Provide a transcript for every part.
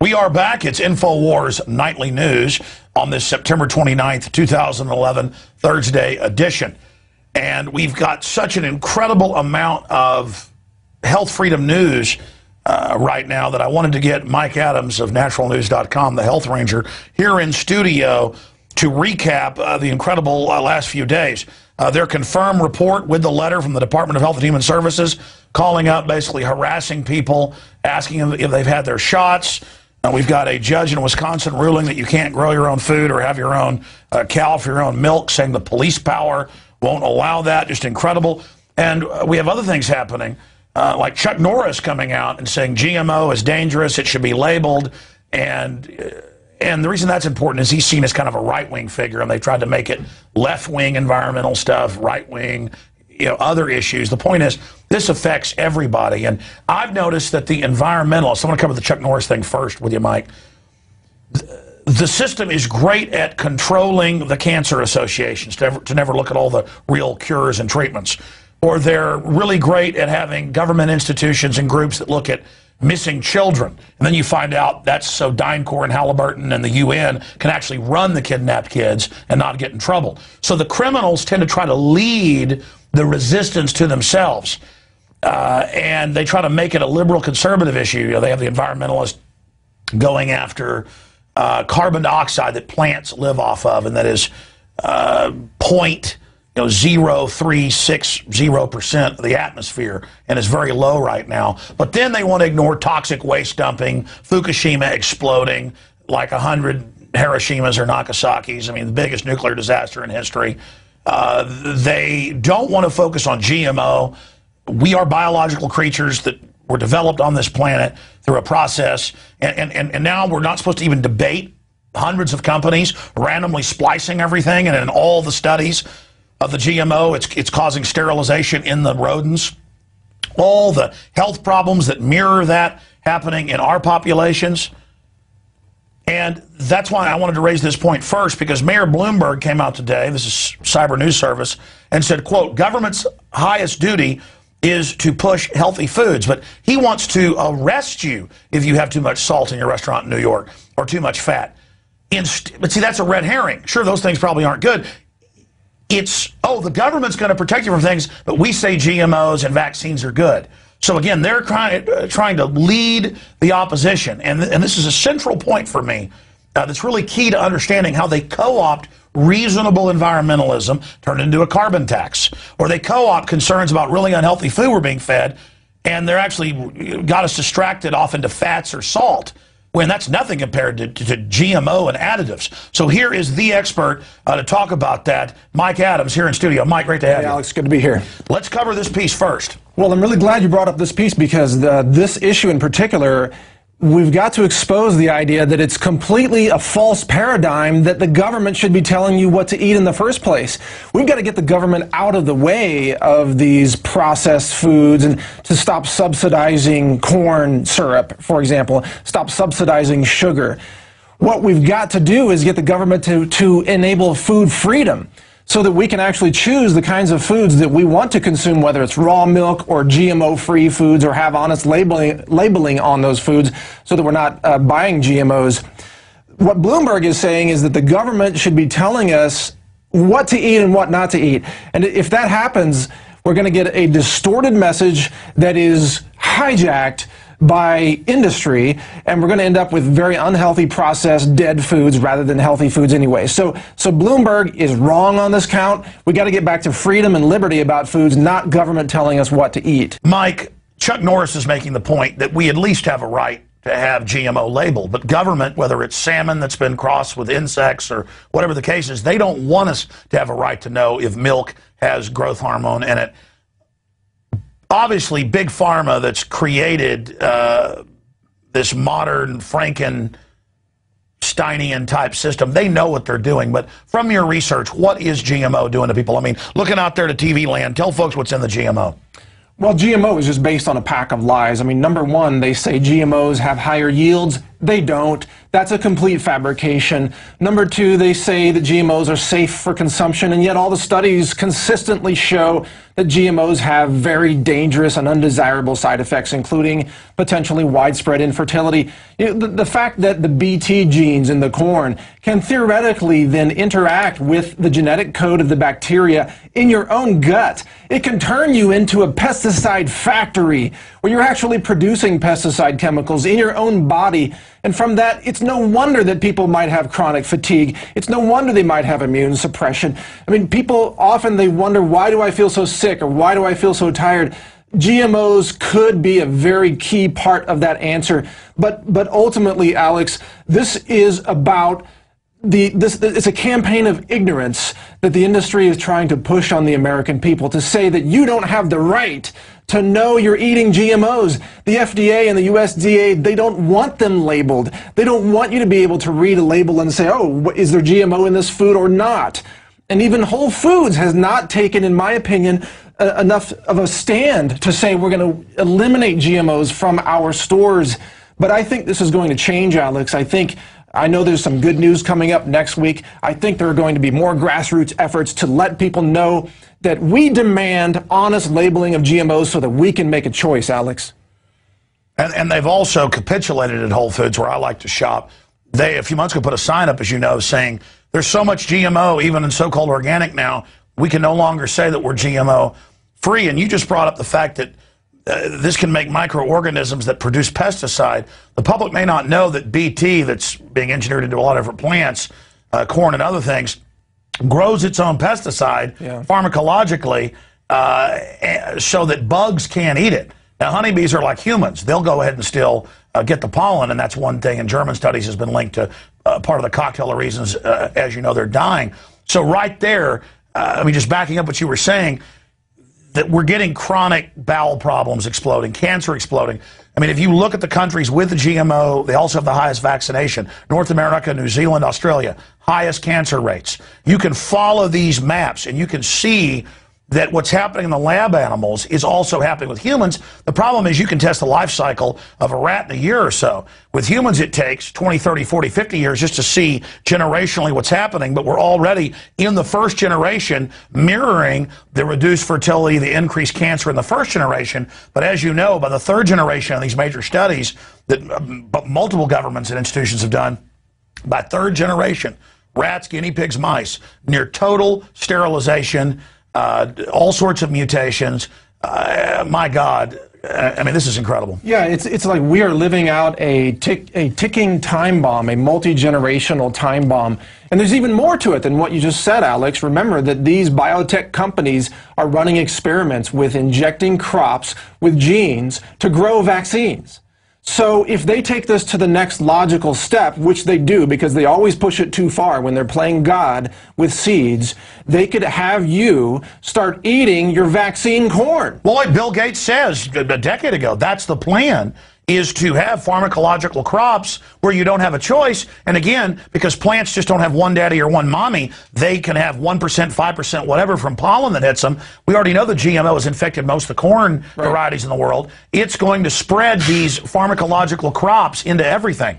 We are back. It's Infowars Nightly News on this September 29th, 2011, Thursday edition. And we've got such an incredible amount of health freedom news right now that I wanted to get Mike Adams of naturalnews.com, the health ranger, here in studio to recap the incredible last few days. Their confirmed report with the letter from the Department of Health and Human Services calling up, basically harassing people, asking them if they've had their shots. We've got a judge in Wisconsin ruling that you can't grow your own food or have your own cow for your own milk, saying the police power won't allow that. Just incredible. And we have other things happening, like Chuck Norris coming out and saying GMO is dangerous, it should be labeled. And the reason that's important is he's seen as kind of a right-wing figure, and they tried to make it left-wing environmental stuff, right-wing, other issues. The point is, this affects everybody. And I've noticed that the environmentalists, I want to cover the Chuck Norris thing first with you, Mike. The system is great at controlling the cancer associations to never look at all the real cures and treatments. Or they're really great at having government institutions and groups that look at missing children. And then you find out that's so DynCorp and Halliburton and the UN can actually run the kidnapped kids and not get in trouble. So the criminals tend to try to lead the resistance to themselves. And they try to make it a liberal conservative issue. They have the environmentalists going after carbon dioxide that plants live off of, and that is 0.0360% of the atmosphere, and is very low right now. But then they want to ignore toxic waste dumping, Fukushima exploding like 100 Hiroshimas or Nagasaki's. I mean, the biggest nuclear disaster in history. They don't want to focus on GMO. We are biological creatures that were developed on this planet through a process, and now we're not supposed to even debate hundreds of companies randomly splicing everything, and in all the studies of the GMO, it's causing sterilization in the rodents. All the health problems that mirror that happening in our populations. And that's why I wanted to raise this point first, because Mayor Bloomberg came out today, this is Cyber News Service, and said, quote, government's highest duty is to push healthy foods, but he wants to arrest you if you have too much salt in your restaurant in New York or too much fat. But see, that's a red herring. Sure, those things probably aren't good. It's, oh, the government's going to protect you from things, but we say GMOs and vaccines are good. So again, they're trying to lead the opposition, and this is a central point for me that's really key to understanding how they co-opt reasonable environmentalism, turn it into a carbon tax, or they co-opt concerns about really unhealthy food we're being fed, and they're actually got us distracted off into fats or salt, when that's nothing compared to GMO and additives. So here is the expert to talk about that, Mike Adams, here in studio. Mike, great to have you. Alex, good to be here. Let's cover this piece first. Well, I'm really glad you brought up this piece, because this issue in particular, we've got to expose the idea that it's completely a false paradigm that the government should be telling you what to eat in the first place. We've got to get the government out of the way of these processed foods and to stop subsidizing corn syrup, for example, stop subsidizing sugar. What we've got to do is get the government to enable food freedom, so that we can actually choose the kinds of foods that we want to consume, whether it's raw milk or GMO-free foods, or have honest labeling on those foods, so that we're not buying GMOs. What Bloomberg is saying is that the government should be telling us what to eat and what not to eat. And if that happens, we're going to get a distorted message that is hijacked by industry, and we're going to end up with very unhealthy processed dead foods rather than healthy foods anyway. So Bloomberg is wrong on this count. We got to get back to freedom and liberty about foods, not government telling us what to eat. Mike, Chuck Norris is making the point that we at least have a right to have GMO labeled, but government, whether it's salmon that's been crossed with insects or whatever the case is, they don't want us to have a right to know if milk has growth hormone in it. Obviously, Big Pharma that's created this modern Frankensteinian type system, they know what they're doing. But from your research, what is GMO doing to people? I mean, looking out there to TV land, tell folks what's in the GMO. Well, GMO is just based on a pack of lies. I mean, number one, they say GMOs have higher yields. They don't. That's a complete fabrication. Number two, they say that GMOs are safe for consumption, and yet all the studies consistently show that GMOs have very dangerous and undesirable side effects, including potentially widespread infertility. The fact that the Bt genes in the corn can theoretically then interact with the genetic code of the bacteria in your own gut, it can turn you into a pesticide factory where you're actually producing pesticide chemicals in your own body. And from that, it's no wonder that people might have chronic fatigue. It's no wonder they might have immune suppression. I mean, people often, they wonder, why do I feel so sick, or why do I feel so tired? GMOs could be a very key part of that answer. But ultimately, Alex, this is about it's a campaign of ignorance that the industry is trying to push on the American people, to say that you don't have the right to know you're eating GMOs. The FDA and the USDA, they don't want them labeled. They don't want you to be able to read a label and say, oh, is there GMO in this food or not? And even Whole Foods has not taken, in my opinion, enough of a stand to say we're going to eliminate GMOs from our stores. But I think this is going to change, Alex. I know there's some good news coming up next week. I think there are going to be more grassroots efforts to let people know that we demand honest labeling of GMOs so that we can make a choice, Alex. And they've also capitulated at Whole Foods, where I like to shop. They, a few months ago, put a sign up, as you know, saying there's so much GMO, even in so-called organic now, we can no longer say that we're GMO free. And you just brought up the fact that this can make microorganisms that produce pesticide. The public may not know that Bt, that's being engineered into a lot of different plants, corn and other things, grows its own pesticide pharmacologically so that bugs can't eat it. Now, honeybees are like humans. They'll go ahead and still get the pollen, and that's one thing in German studies has been linked to part of the cocktail of reasons, as you know, they're dying. So right there, I mean, just backing up what you were saying, that we're getting chronic bowel problems exploding, cancer exploding. I mean, if you look at the countries with the GMO, they also have the highest vaccination. North America, New Zealand, Australia, highest cancer rates. You can follow these maps, and you can see that what's happening in the lab animals is also happening with humans. The problem is you can test the life cycle of a rat in a year or so. With humans, it takes 20, 30, 40, 50 years just to see generationally what's happening, but we're already in the first generation mirroring the reduced fertility, the increased cancer in the first generation. But as you know, by the third generation of these major studies that multiple governments and institutions have done, by third generation, rats, guinea pigs, mice, near total sterilization, all sorts of mutations. My God, I mean, this is incredible. Yeah, it's like we are living out a ticking time bomb, a multi-generational time bomb. And there's even more to it than what you just said, Alex. Remember that these biotech companies are running experiments with injecting crops with genes to grow vaccines. So if they take this to the next logical step, which they do because they always push it too far when they're playing God with seeds, they could have you start eating your vaccine corn. Well, like Bill Gates says a decade ago, that's the plan, is to have pharmacological crops where you don't have a choice. And again, because plants just don't have one daddy or one mommy, they can have 1%, 5%, whatever from pollen that hits them. We already know the GMO has infected most of the corn varieties in the world. It's going to spread these pharmacological crops into everything.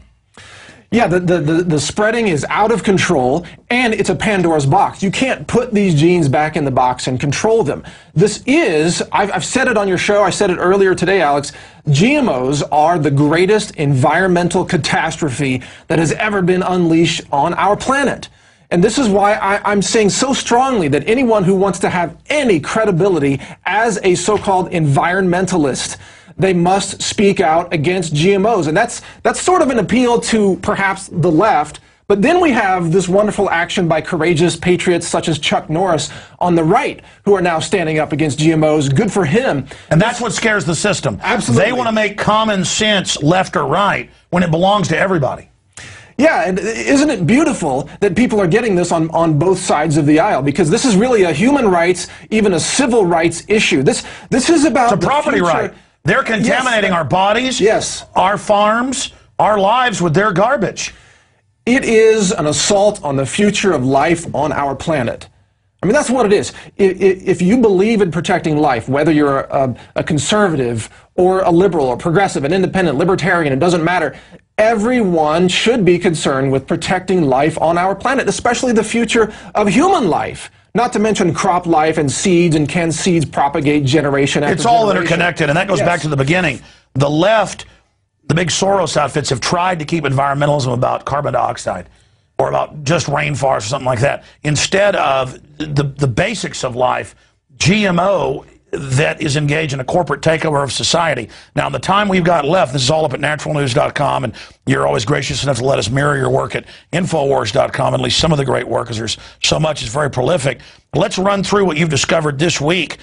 Yeah, the spreading is out of control, and it's a Pandora's box. You can't put these genes back in the box and control them. This is, I've said it on your show, I said it earlier today, Alex, GMOs are the greatest environmental catastrophe that has ever been unleashed on our planet. And this is why I'm saying so strongly that anyone who wants to have any credibility as a so-called environmentalist, they must speak out against GMOs. And that's sort of an appeal to perhaps the left. But then we have this wonderful action by courageous patriots such as Chuck Norris on the right who are now standing up against GMOs. Good for him. And that's what scares the system. Absolutely. They want to make common sense left or right when it belongs to everybody. Yeah, and isn't it beautiful that people are getting this on both sides of the aisle? Because this is really a human rights, even a civil rights issue. This is about it's a property right. They're contaminating our bodies, our farms, our lives with their garbage. It is an assault on the future of life on our planet. I mean, that's what it is. If you believe in protecting life, whether you're a conservative or a liberal or progressive, an independent, libertarian, it doesn't matter. Everyone should be concerned with protecting life on our planet, especially the future of human life. Not to mention crop life and seeds, and can seeds propagate generation after generation? It's all interconnected, and that goes back to the beginning. The left, the big Soros outfits, have tried to keep environmentalism about carbon dioxide or about just rainforests or something like that, instead of the basics of life, GMO, that is engaged in a corporate takeover of society. Now, in the time we've got left, this is all up at naturalnews.com, and you're always gracious enough to let us mirror your work at Infowars.com, at least some of the great work, because there's so much, it's very prolific. Let's run through what you've discovered this week.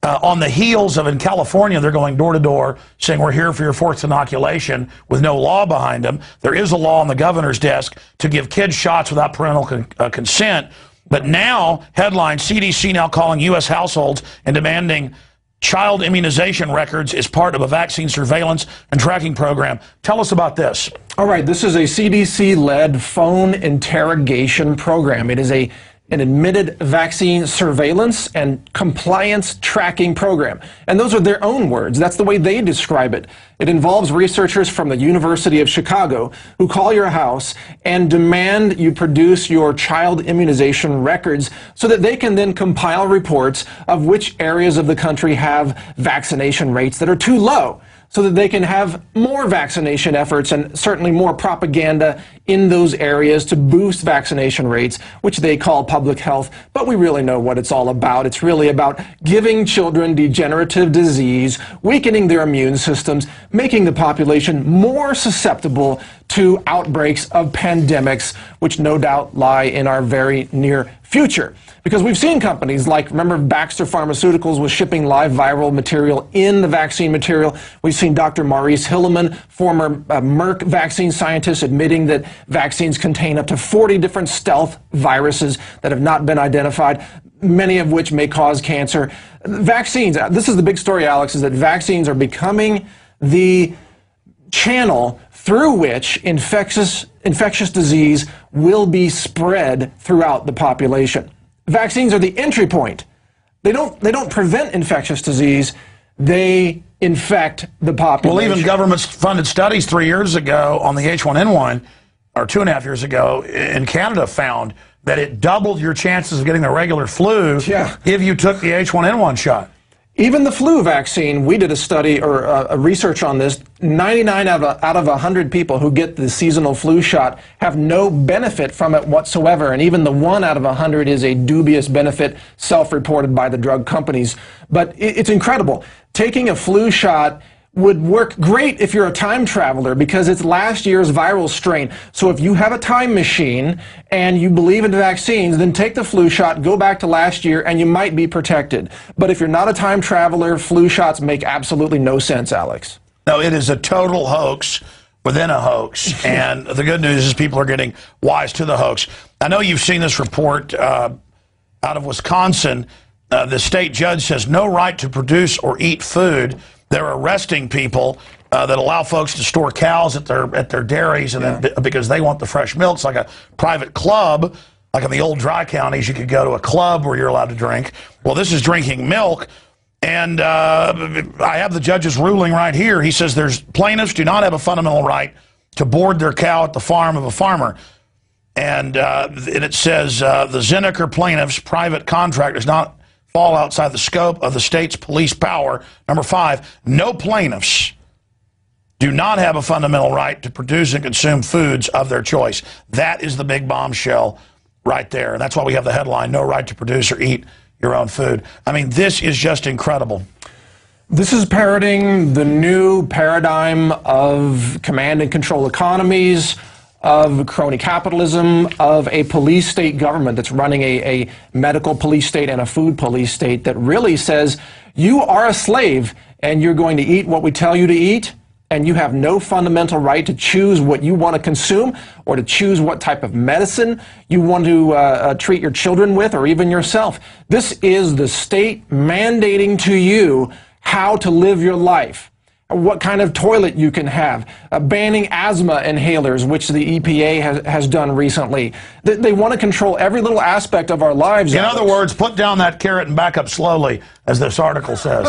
On the heels of, in California, they're going door to door saying, we're here for your fourth inoculation, with no law behind them. There is a law on the governor's desk to give kids shots without parental consent. But now, headline, CDC now calling U.S. households and demanding child immunization records as part of a vaccine surveillance and tracking program. Tell us about this. All right, this is a CDC-led phone interrogation program. It is an admitted vaccine surveillance and compliance tracking program. And those are their own words. That's the way they describe it. It involves researchers from the University of Chicago who call your house and demand you produce your child immunization records so that they can then compile reports of which areas of the country have vaccination rates that are too low, so that they can have more vaccination efforts and certainly more propaganda in those areas to boost vaccination rates, which they call public health. But we really know what it's all about. It's really about giving children degenerative disease, weakening their immune systems, making the population more susceptible to outbreaks of pandemics, which no doubt lie in our very near future. Because we've seen companies like, remember, Baxter Pharmaceuticals was shipping live viral material in the vaccine material. We've seen Dr. Maurice Hilleman, former Merck vaccine scientist, admitting that vaccines contain up to 40 different stealth viruses that have not been identified, many of which may cause cancer. Vaccines, this is the big story, Alex, is that vaccines are becoming the channel through which infectious disease will be spread throughout the population. Vaccines are the entry point. They don't prevent infectious disease. They infect the population. Well, even government-funded studies 3 years ago on the H1N1, or 2.5 years ago, in Canada found that it doubled your chances of getting the regular flu if you took the H1N1 shot. Even the flu vaccine, we did a study or a research on this. 99 out of 100 people who get the seasonal flu shot have no benefit from it whatsoever. And even the 1 out of 100 is a dubious benefit, self-reported by the drug companies. But it's incredible. Taking a flu shot would work great if you're a time traveler, because it's last year's viral strain. So if you have a time machine and you believe in vaccines, then take the flu shot, go back to last year, and you might be protected. But if you're not a time traveler, flu shots make absolutely no sense, Alex. No, it is a total hoax within a hoax. And the good news is people are getting wise to the hoax. I know you've seen this report out of Wisconsin. The state judge says no right to produce or eat food. They're arresting people that allow folks to store cows at their dairies, and then because they want the fresh milk. It's like a private club, like in the old dry counties. You could go to a club where you're allowed to drink. Well, this is drinking milk, and I have the judge's ruling right here. He says there's plaintiffs do not have a fundamental right to board their cow at the farm of a farmer. And it says the Zinnecker plaintiffs' private contract does not fall outside the scope of the state's police power. Number 5, no plaintiffs do not have a fundamental right to produce and consume foods of their choice. That is the big bombshell right there. And that's why we have the headline, no right to produce or eat your own food. I mean, this is just incredible. This is parroting the new paradigm of command and control economies, of crony capitalism, of a police state government that's running a medical police state and a food police state that really says you are a slave and you're going to eat what we tell you to eat, and you have no fundamental right to choose what you want to consume or to choose what type of medicine you want to treat your children with, or even yourself. This is the state mandating to you how to live your life, what kind of toilet you can have, banning asthma inhalers, which the EPA has done recently. They want to control every little aspect of our lives. In other words, put down that carrot and back up slowly, as this article says.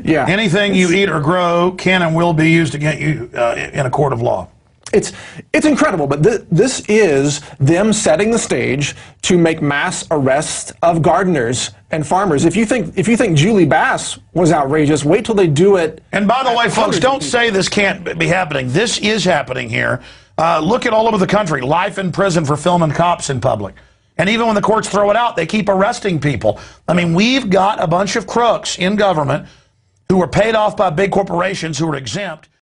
Yeah. Anything you eat or grow can and will be used against you in a court of law. It's incredible, but this is them setting the stage to make mass arrests of gardeners and farmers. If you think Julie Bass was outrageous, wait till they do it. And by the way, folks, don't say this can't be happening. This is happening here. Look at all over the country, life in prison for filming cops in public. And even when the courts throw it out, they keep arresting people. I mean, we've got a bunch of crooks in government who were paid off by big corporations who are exempt.